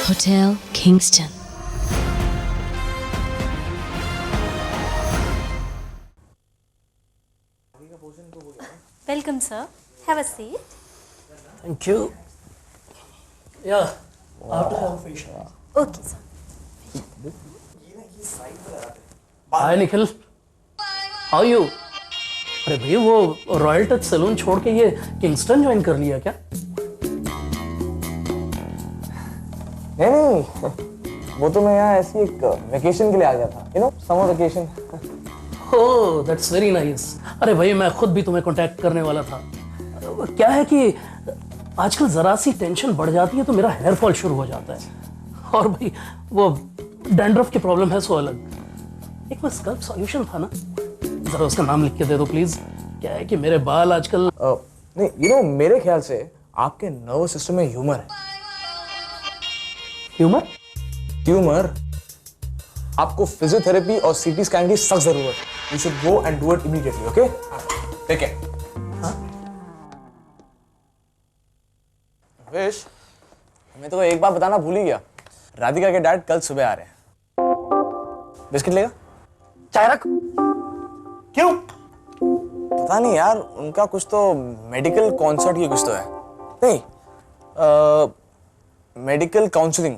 Hotel Kingston. Welcome, sir. Have a seat. Thank you. Yeah, after have facial. Okay, sir. Hi Nikhil, how are you? अरे भाई वो royal touch salon छोड़ के ये Kingston join कर लिया क्या? नहीं, वो तो मैं यहाँ ऐसी एक वेकेशन के लिए आ गया था, you know, summer vacation. Oh, that's very nice. अरे भाई मैं खुद भी तुम्हें कांटेक्ट करने वाला था। क्या है कि आजकल जरा सी टेंशन बढ़ जाती है तो मेरा हेयर फॉल शुरू हो जाता है, और भाई वो डैंड्रफ की प्रॉब्लम है सो अलग। एक बस स्कल्प सॉल्यूशन था ना, जरा उसका नाम लिख के दे दो प्लीज। क्या है कि मेरे बाल आजकल नहीं, यू नो, मेरे ख्याल से आपके नर्वस सिस्टम में ह्यूमर है। ह्यूमर? ट्यूमर? आपको फिजियोथेरेपी और सीटी स्कैन की सख्त जरूरत है। You should go and do it immediately, okay? ठीक है। विश, मैं तो एक बात बताना भूल ही गया। राधिका के डैड कल सुबह आ रहे हैं। बिस्किट लेगा? चाय रख। क्यों? पता नहीं यार, उनका कुछ तो मेडिकल कॉन्सर्ट की कुछ तो है। नहीं, मेडिकल काउंसलिंग।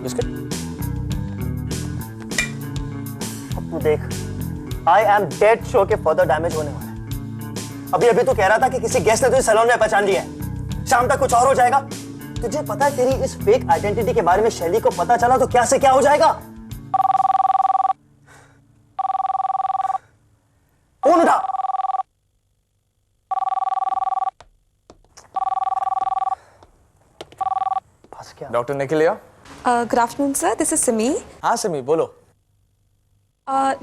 बिस्किट? अब तू देख, आई एम डेड श्योर के फर्दर डैमेज होने वाला है। अभी तू कह रहा था कि किसी गेस्ट ने तुझे सैलून में पहचान लिया है। शाम तक कुछ और हो जाएगा। तुझे पता है तेरी इस फेक आइडेंटिटी के बारे में शैली को पता चला तो क्या से क्या हो जाएगा। फोन उठा। फंस गया। डॉक्टर निखिल या? Good afternoon sir, this is Simi. हाँ सिमी, बोलो।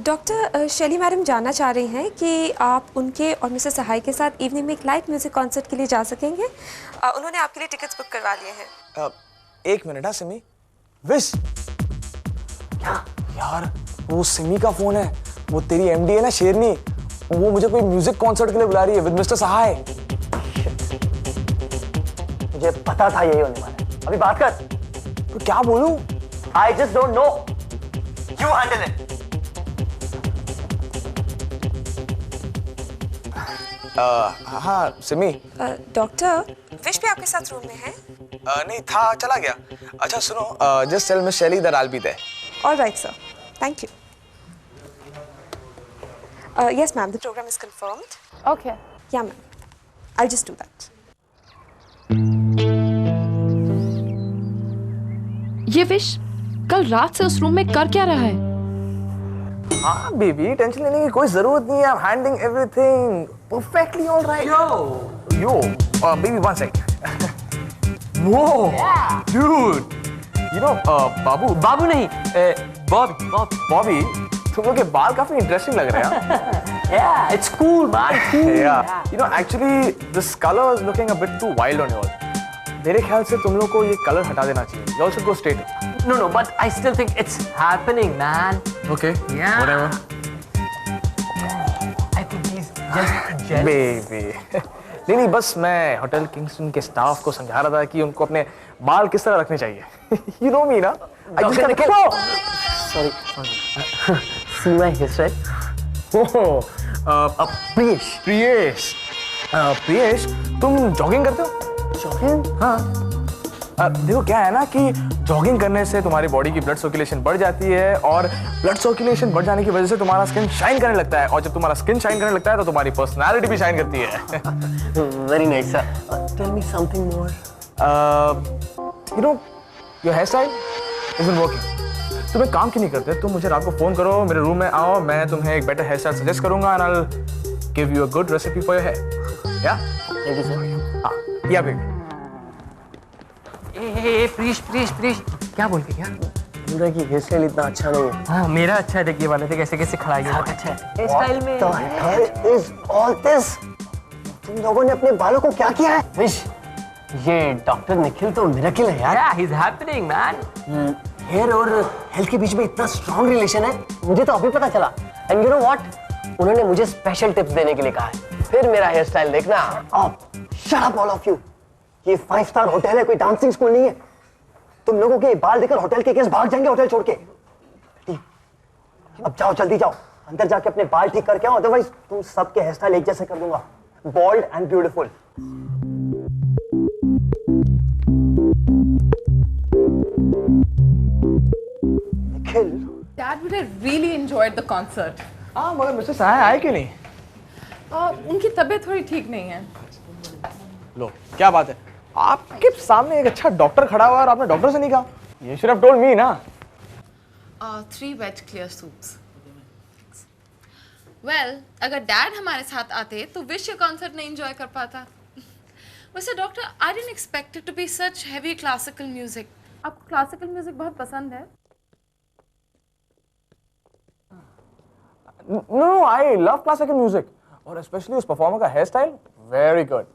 डॉक्टर शैली मैडम जानना चाह रही हैं कि आप उनके और मिस्टर सहाय के साथ इवनिंग में एक लाइव म्यूजिक कॉन्सर्ट के लिए जा सकेंगे। उन्होंने आपके लिए टिकट्स बुक करवा लिए हैं। एक मिनट। हाँ सिमी। विश, क्या? यार वो सिमी का फोन है। वो तेरी एमडी है ना, शेरनी, वो मुझे कोई म्यूजिक कॉन्सर्ट के लिए बुला रही है विद मिस्टर सहाय। मुझे पता था यही होने वाला है। अभी बात कर। तो क्या बोलूं? I just don't know. You handle it. हाँ सिमी। डॉक्टर, विश भी आपके साथ रूम में है? नहीं था, चला गया। अच्छा सुनो, just tell Miss Shaily that I will be there. Alright sir, thank you. Yes ma'am, the program is confirmed. Okay. Yeah ma'am, I'll just do that. ये विश कल रात से उस रूम में कर क्या रहा है? हाँ बेबी, टेंशन लेने की कोई जरूरत नहीं है। I'm handling everything perfectly all right. Yo, baby, one sec. Whoa, dude. You know, बाबू नहीं, बॉबी, तुम लोग के बाल काफी इंटरेस्टिंग लग रहे हैं। Yeah, it's cool, man. Cool. Yeah. You know, actually, this color is looking a bit too wild on yours. मेरे ख्याल से तुम लोग को ये कलर हटा देना चाहिए. You all should go straight. No, but I still think it's happening, man. Okay. Yeah. Whatever. I think he's just jealous. Baby. नहीं, बस मैं होटल किंगस्टन के स्टाफ को समझा रहा था कि उनको अपने बाल किस तरह रखने चाहिए. You know me, ना? I just can't. Sorry. See my hairstyle? Priyesh, तुम जॉगिंग करते हो? Jogging? हाँ। देखो क्या है ना कि जॉगिंग करने से तुम्हारी बॉडी की ब्लड सर्कुलेशन बढ़ जाती है, और ब्लड सर्कुलेशन बढ़ जाने की वजह से तुम्हारा स्किन शाइन करने लगता है, और जब तुम्हारा स्किन शाइन करने लगता है तो तुम्हारी पर्सनालिटी भी शाइन करती है। Very nice, sir. Tell me something more. You know, your hairstyle isn't working. तुम एक काम क्यों नहीं करते? तुम मुझे रात को फोन करो, मेरे रूम में आओ, मैं तुम्हें एक बेटर हेयर स्टाइल सजेस्ट करूंगा, and I'll give you a good recipe for your hair. Yeah? Thank you, sir. हाँ, yeah baby. प्लीज क्या बोल गया? बोल कि हेयर स्टाइल इतना अच्छा नहीं है। हाँ मेरा अच्छा है, देखिए वाले थे कैसे कैसे खड़ा गया। अच्छा है हेयर स्टाइल में। तो हेयर इज ऑल दिस। तुम लोगों ने अपने बालों को क्या किया है? विश, ये डॉक्टर निखिल तो मिरेकल है यार। Yeah, he's happening, man. Hair और हेल्थ के बीच में इतना स्ट्रॉन्ग रिलेशन है, मुझे तो अभी पता चला। एंड यू नो व्हाट, उन्होंने मुझे स्पेशल टिप्स देने के लिए कहा है। फिर मेरा हेयर स्टाइल देखना। Shut up all of you. ये 5 स्टार होटल है, कोई डांसिंग स्कूल नहीं है। तुम लोगों के बाल देखकर होटल के गेस्ट भाग जाएंगे होटल छोड़ के। अब जाओ, जल्दी जाओ, अंदर जाके अपने बाल ठीक करके आओ, अदरवाइज तुम सबके हेयर स्टाइल एक जैसे कर दूंगा, bold and beautiful. Nikhil, Dad would have really enjoyed the concert. हाँ, मगर मिस्टर सहाय आए क्यों नहीं? उनकी तबीयत थोड़ी ठीक नहीं है। लो, क्या बात है, आपके सामने एक अच्छा डॉक्टर खड़ा हुआ है और आपने डॉक्टर से नहीं कहा? You should have told me ना। 3 veg clear soups. Well, अगर डैड हमारे साथ आते तो विश ये कॉन्सर्ट नहीं एंजॉय कर पाता। वैसे doctor, I didn't expect it to be such heavy classical music. आपको क्लासिकल म्यूजिक बहुत पसंद है? No, I love classical music और especially उस परफॉर्मर का hair style, very good।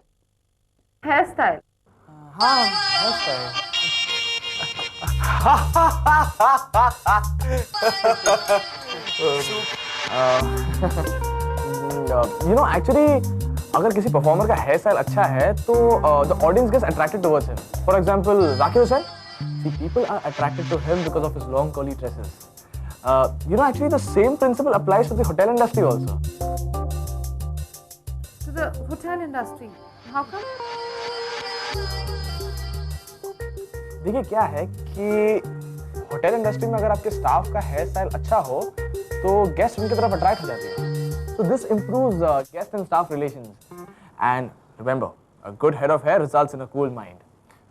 Hair style? हाँ, hair style. You know, actually, अगर किसी परफॉर्मर का हेयर स्टाइल अच्छा है तो the audience gets attracted towards him. For example, Zakir Hussain, see, people are attracted to him because of his long curly tresses. You know, actually, the same principle applies to the hotel industry also. To the hotel industry. How come? देखिए क्या है कि hotel industry में अगर आपके staff का hair style अच्छा हो तो गेस्ट उनकी तरफ अट्रैक्ट हो जाते हैं। So this improves guest and staff relations. And remember, a good head of hair results in a cool mind.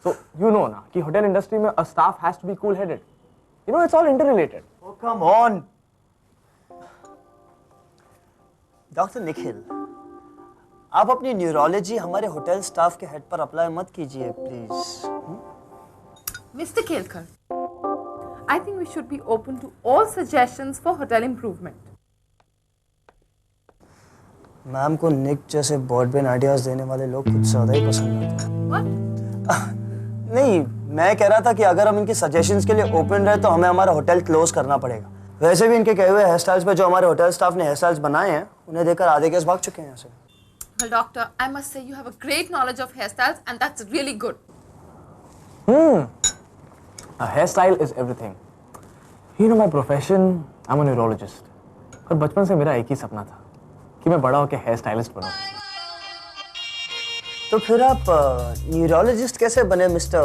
So you know ना कि होटल इंडस्ट्री में a staff has to be cool-headed. You know, it's all interrelated. Oh come on, doctor Nikhil, आप अपनी neurology हमारे hotel staff के head पर apply मत कीजिए please. Mr. Kelkar, I think we should be open to all suggestions for hotel improvement. Ma'am को निक जैसे broadband ideas देने वाले लोग कुछ ज्यादा ही पसंद आते हैं। What? नहीं, मैं कह रहा था कि अगर हम इनकी सजेशंस के लिए ओपन रहे तो हमें हमारा होटल क्लोज करना पड़ेगा। वैसे भी इनके कहे हुए हेयर स्टाइल्स पे जो हमारे होटल स्टाफ ने हेयर स्टाइल्स बनाए हैं उन्हें देखकर आधे गेस्ट भाग चुके हैं यहाँ से। Well, doctor, I must say you have a great knowledge of hairstyles and that's really good. A hairstyle is everything. You know, my profession, I'm a neurologist. और बचपन से मेरा एक ही सपना था कि मैं बड़ा होकर हेयर स्टाइलिस्ट बनूं। तो फिर आप न्यूरोलॉजिस्ट कैसे बने mister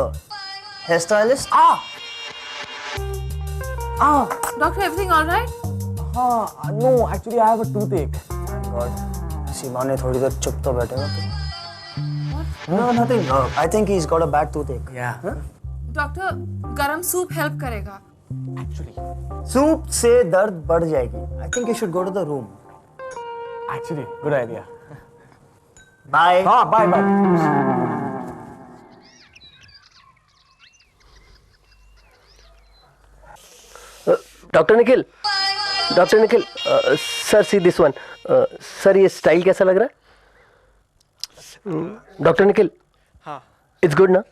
hair stylist? Doctor, everything all right? हाँ, no, actually I have a toothache. Thank God. सीमा ने थोड़ी देर चुप तो बैठेगा तो। No, nothing. I think he's got a bad toothache. Yeah. Doctor, गरम सूप हेल्प करेगा। सूप से दर्द बढ़ जाएगी। I think you should go to the room. Actually, good idea. Bye. हाँ, bye bye. Doctor Nikhil, sir see this one. Sir ये style कैसा लग रहा है? डॉक्टर निखिल, हाँ, इट्स गुड ना?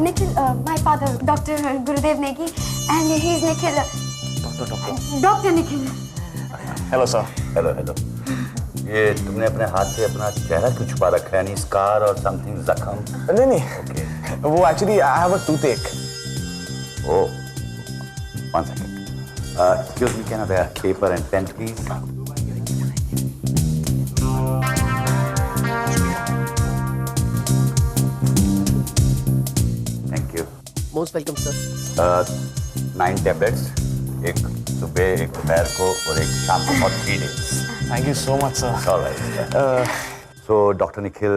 Nikhil, my father, Dr. Gurudev Negi, and he's Nikhil. Dr. Nikhil. Hello, sir. Hello hello. ये तुमने अपने हाथ से अपना चेहरा क्यों छुपा रखा है? नहीं स्कार और समथिंग जख्म? नहीं ओके। वो actually I have a toothache. Oh, 1 second. Excuse me, can I have a paper and pen, please? Thank you. Most welcome sir. 9 tablets, एक सुबह, एक दोपहर को और एक शाम को, for 3 days. Thank you so much, sir. All right. So, Dr. Nikhil,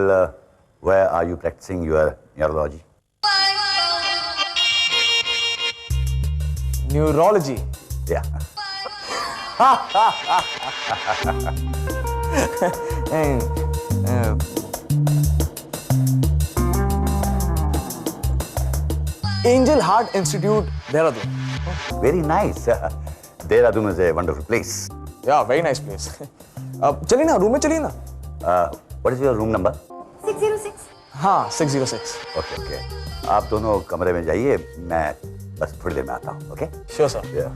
where are you practicing your neurology? Neurology. Yeah. Angel Heart Institute, Dehradun. Very nice. Dehradun is a wonderful place. Yeah, very nice place. अब चलिए ना, room में चलिए ना। What is your room number? 606. हाँ, 606. Okay, okay. आप दोनों कमरे में जाइए, मैं बस थोड़ी देर में आता हूँ. Okay? Sure, sir. Yeah.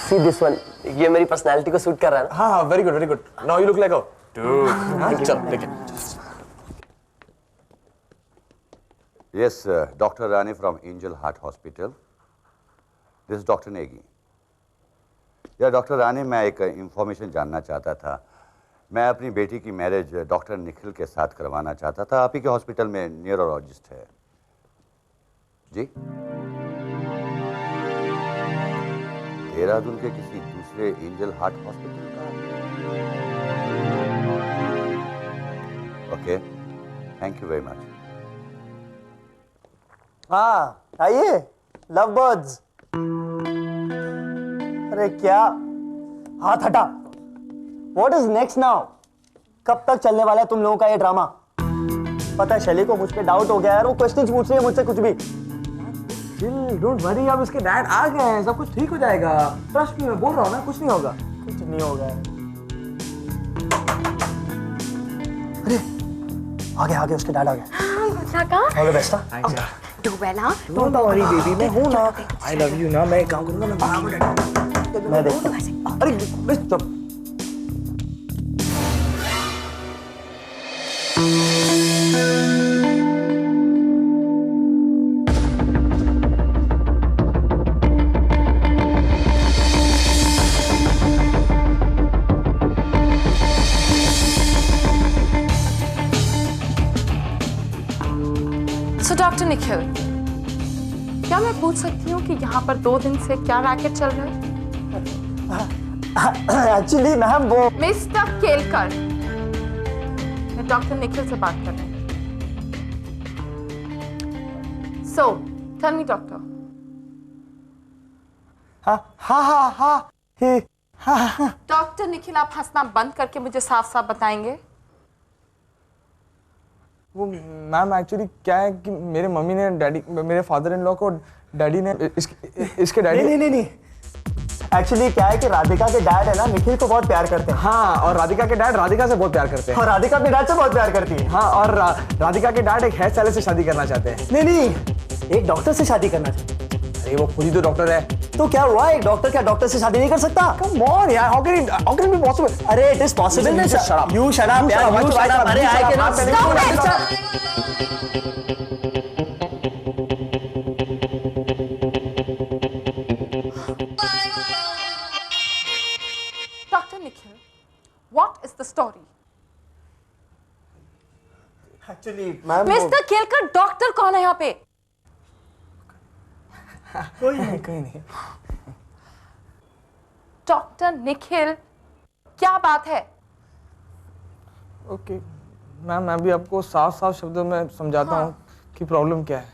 See this one. ये मेरी पर्सनालिटी को सूट कर रहा है ना? हाँ, very good, very good. Now you look like a dude. चल, देखिए. Yes, Dr. Rani from Angel Heart Hospital. This is Dr. Negi. या डॉक्टर रानी, मैं एक इंफॉर्मेशन जानना चाहता था. मैं अपनी बेटी की मैरिज डॉक्टर निखिल के साथ करवाना चाहता था. आप ही के हॉस्पिटल में न्यूरोलॉजिस्ट है जी? देहरादून के किसी दूसरे एंजल हार्ट हॉस्पिटल का? Okay, thank you very much. हाँ, आइए, लव बर्ड्स. अरे क्या, हाथ हटा. What is next now? कब तक चलने वाला है तुम लोगों का ये ड्रामा? पता है शैली को मुझ पे डाउट हो गया है, वो क्वेश्चंस पूछ रही है मुझसे कुछ भी. Chill, don't worry, अब इसके डैड आ गए हैं, सब कुछ ठीक हो जाएगा. ट्रस्ट मी, मैं बोल रहा हूँ ना, कुछ नहीं होगा. कुछ नहीं होगा. अरे आ गया उसके डैड आ गया. All the best, हाँ? Do well, huh? Don't worry baby, मैं हूँ ना. I love you ना, मैं एक काम करूँगा, मैं बराबर डैड. मैं देखता हूँ. अरे बस चुप. So, डॉक्टर निखिल, क्या मैं पूछ सकती हूँ कि यहाँ पर 2 दिन से क्या रैकेट चल रहा है? एक्चुअली मैम वो मिस्टर केलकर, मैं डॉक्टर निखिल से बात कर रही हूँ. So, tell me, doctor. हाँ. डॉक्टर निखिल, आप हंसना बंद करके मुझे साफ साफ बताएंगे. वो मैम एक्चुअली क्या है कि मेरे मम्मी ने डैडी, मेरे फादर इन लॉ को डैडी ने इसके डैडी नहीं. एक्चुअली क्या है कि राधिका के डैड है ना, निखिल को बहुत प्यार करते हैं. हाँ, और राधिका के डैड राधिका से बहुत प्यार करते हैं. और राधिका अपने डैड से बहुत प्यार करती है. हाँ, और राधिका के डैड एक हेयर स्टाइलिस्ट से शादी करना चाहते हैं. नहीं, एक डॉक्टर से शादी करना चाहते हैं. अरे वो खुद ही तो डॉक्टर है. तो क्या हुआ, एक डॉक्टर क्या डॉक्टर से शादी नहीं कर सकता? Come on यार, how can it be possible? अरे it is possible. You shut up. You shut up यार, you shut up. अरे I cannot stop it. Doctor Nikhil, what is the story? Actually ma'am mister Kelkar, doctor कौन है यहाँ पे? कोई नहीं. डॉक्टर निखिल, क्या बात है? ओके मैम, मैं भी आपको साफ शब्दों में समझाता हूँ कि प्रॉब्लम क्या है.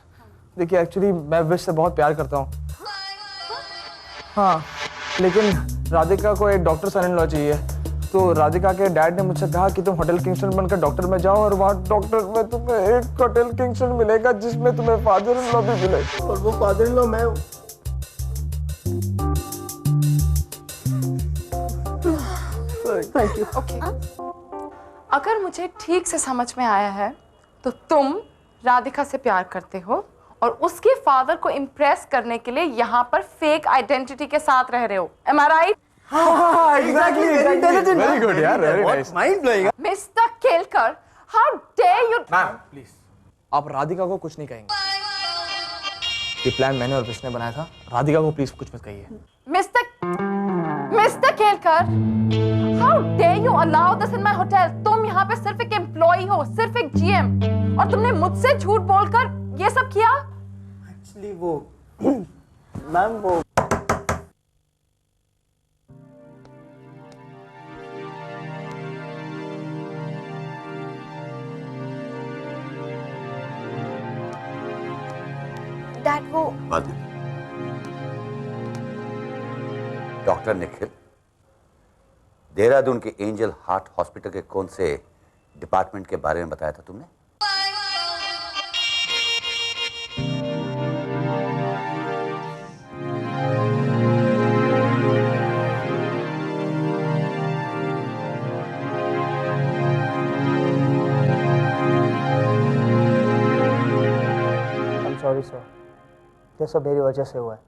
देखिए एक्चुअली मैं विश से बहुत प्यार करता हूँ. हाँ, लेकिन राधिका को एक डॉक्टर सन इन लॉ चाहिए. तो राधिका के डैड ने मुझसे कहा कि तुम होटल किंगस्टन बनकर डॉक्टर में जाओ, और वहाँ डॉक्टर में तुम्हें एक होटल किंगस्टन मिलेगा जिसमें तुम्हें फादर इन लॉ भी मिलेगा. और वो फादर इन लॉ मैं हूँ. Thank you. ओके, अगर मुझे ठीक से समझ में आया है तो तुम राधिका से प्यार करते हो और उसके फादर को इम्प्रेस करने के लिए यहाँ पर फेक आइडेंटिटी के साथ रह रहे हो. Am I right? हाँ, exactly. Very good यार, very nice. Mind blowing. Mr. Kelkar, how dare you? Ma'am please, आप राधिका को कुछ नहीं कहेंगे. ये प्लान मैंने और विश ने बनाया था. राधिका को प्लीज कुछ मत कहिए. Mr. Kelkar, how dare you allow this in my hotel? तुम यहाँ पे सिर्फ एक एम्प्लॉई हो, सिर्फ एक GM, और तुमने मुझसे झूठ बोलकर ये सब किया? Actually वो मैम वो डैड वो बाद में. डॉक्टर निखिल, देहरादून के एंजल हार्ट हॉस्पिटल के कौन से डिपार्टमेंट के बारे में बताया था तुमने? सॉरी सर, ये सब मेरी वजह से हुआ है.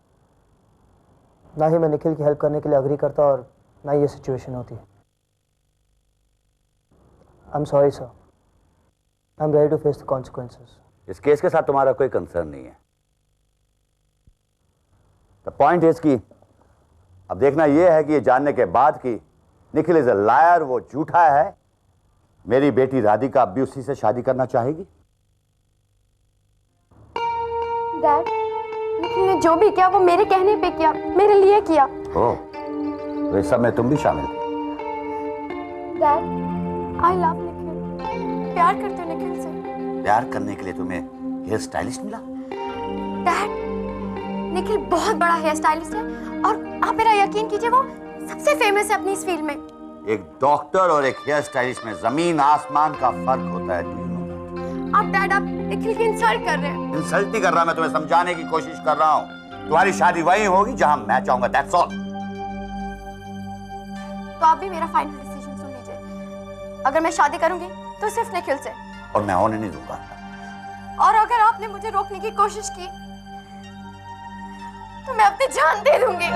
ना ही मैं निखिल की हेल्प करने के लिए अग्री करता और ना ये सिचुएशन होती। I am sorry sir, I am ready to face the consequences. इस केस के साथ तुम्हारा कोई कंसर्न नहीं है। द पॉइंट इज कि अब देखना यह है कि ये जानने के बाद कि निखिल इज अ लायर, वो झूठा है, मेरी बेटी राधिका अब भी उसी से शादी करना चाहेगी। डैड, निखिल ने जो भी किया वो मेरे कहने पे किया, मेरे लिए किया। ओह, तो इस सब में तुम भी शामिल थे। डैड, आई लव निखिल, प्यार करती हूँ निखिल से। प्यार करने के लिए तुम्हें हेयर स्टाइलिस्ट मिला? डैड, निखिल बहुत बड़ा हेयर स्टाइलिस्ट है और आप मेरा यकीन कीजिए वो सबसे फेमस है अपनी इस फील्ड में। एक डॉक्टर और एक हेयर स्टाइलिस्ट में जमीन आसमान का फर्क होता है। आप डैड, आप निखिल की इंसल्ट कर रहे हैं। इंसल्ट नहीं कर रहा, मैं तुम्हें समझाने की कोशिश कर रहा हूँ। तुम्हारी शादी वही होगी जहां मैं चाहूंगा, दैट्स ऑल। तो आप भी मेरा फाइनल डिसीजन सुन लीजिए। अगर मैं शादी करूंगी तो सिर्फ निखिल से, और मैं होने नहीं दूंगा। और अगर आपने मुझे रोकने की कोशिश की तो मैं अपनी जान दे दूंगी।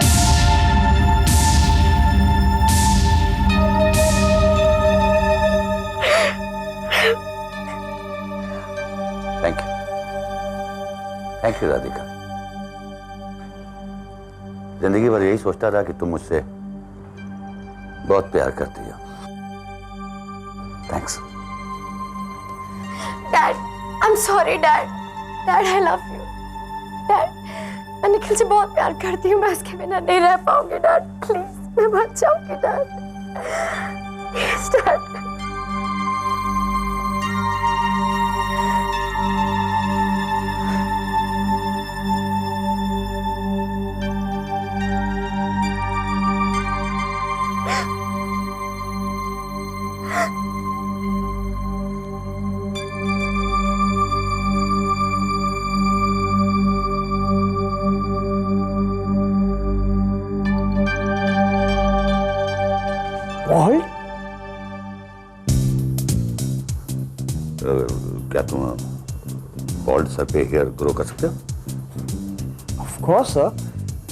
Thank you Radhika. जिंदगी भर यही सोचता था कि तुम मुझसे बहुत प्यार करती हो। Thanks. Dad, I am sorry dad. Dad, I love you. Dad, मैं निखिल से बहुत प्यार करती हूँ, मैं उसके बिना नहीं रह पाऊंगी। डैड प्लीज, मैं मर जाऊंगी। Dad please dad. क्या तुम बॉल्ड सर पे हेयर ग्रो कर सकते हो? Of course, sir.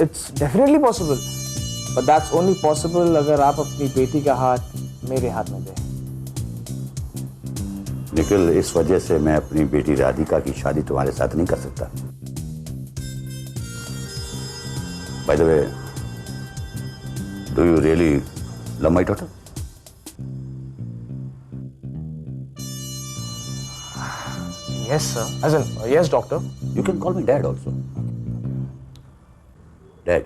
It's definitely possible. But that's only possible अगर आप अपनी बेटी का हाथ मेरे हाथ में दें। निखिल, इस वजह से मैं अपनी बेटी राधिका की शादी तुम्हारे साथ नहीं कर सकता। By the way, do you really love my daughter? Yes, sir. As in, yes, doctor. You can call me Dad also. Dad.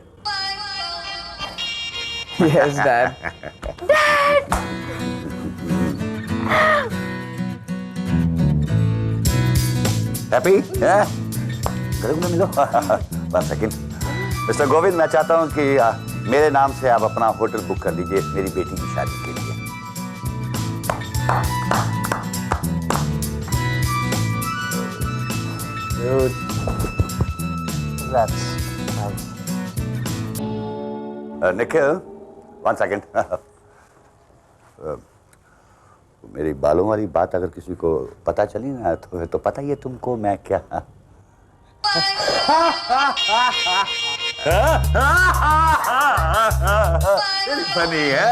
Yes, Dad. Dad! Happy? Yeah? गले में मिलो। One second. Mr. गोविंद, मैं चाहता हूँ कि मेरे नाम से आप अपना होटल बुक कर लीजिए मेरी बेटी की शादी के लिए। Dude, that's nice. Nikhil, 1 second. मेरी बालों वाली बात अगर किसी को पता चली ना तो पता ही है तुमको मैं क्या। फनी है।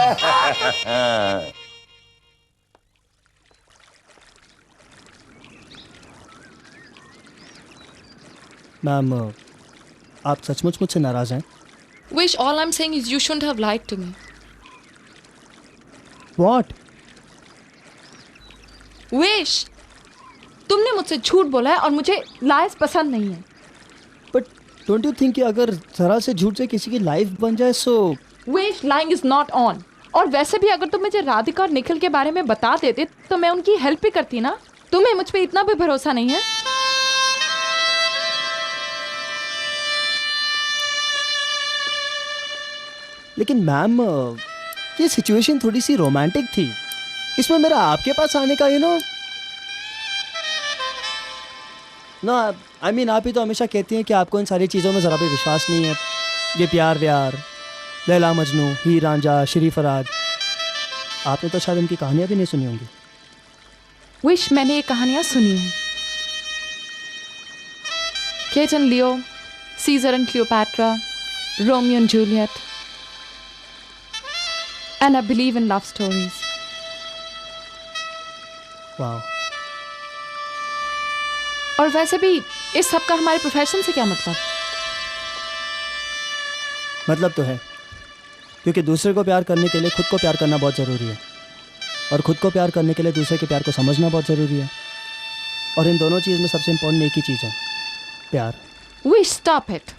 मैम, आप सचमुच मुझसे नाराज हैं? Wish, all I'm saying is you shouldn't have lied to me. What? Wish, तुमने मुझसे झूठ बोला है और मुझे लाइज पसंद नहीं है। But don't you think कि अगर जरा से झूठ से किसी की लाइफ बन जाए so? Wish, lying is not on. और वैसे भी अगर तुम मुझे राधिका और निखिल के बारे में बता देते तो मैं उनकी हेल्प भी करती ना। तुम्हें मुझ पे इतना भी भरोसा नहीं है? लेकिन मैम, ये सिचुएशन थोड़ी सी रोमांटिक थी, इसमें मेरा आपके पास आने का नो आई मीन आप ही तो हमेशा कहती हैं कि आपको इन सारी चीज़ों में ज़रा भी विश्वास नहीं है। ये प्यार व्यार, लैला मजनू, हीर रांझा, शरीफ फराज, आपने तो शायद इनकी कहानियाँ भी नहीं सुनी होंगी। विश, मैंने ये कहानियाँ सुनी हैं। Kate and Leo, Caesar and Cleopatra, Romeo and Juliet. And I believe in love stories. वाह, और वैसे भी इस सब का हमारे प्रोफेशन से क्या मतलब? मतलब तो है, क्योंकि दूसरे को प्यार करने के लिए खुद को प्यार करना बहुत ज़रूरी है, और खुद को प्यार करने के लिए दूसरे के प्यार को समझना बहुत ज़रूरी है, और इन दोनों चीज़ में सबसे इम्पोर्टेंट एक ही चीज़ है, प्यार। We stop it.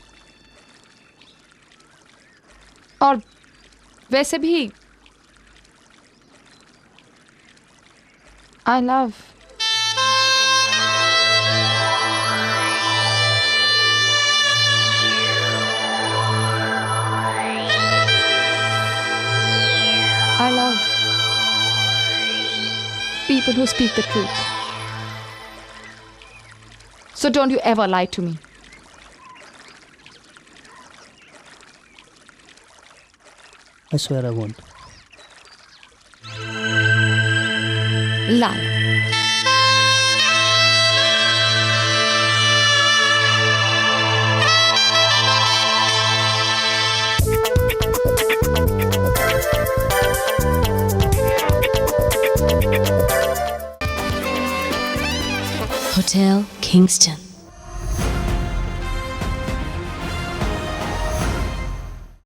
और वैसे भी I love. I love people who speak the truth. So don't you ever lie to me. I swear I won't. Lie. Hotel Kingston.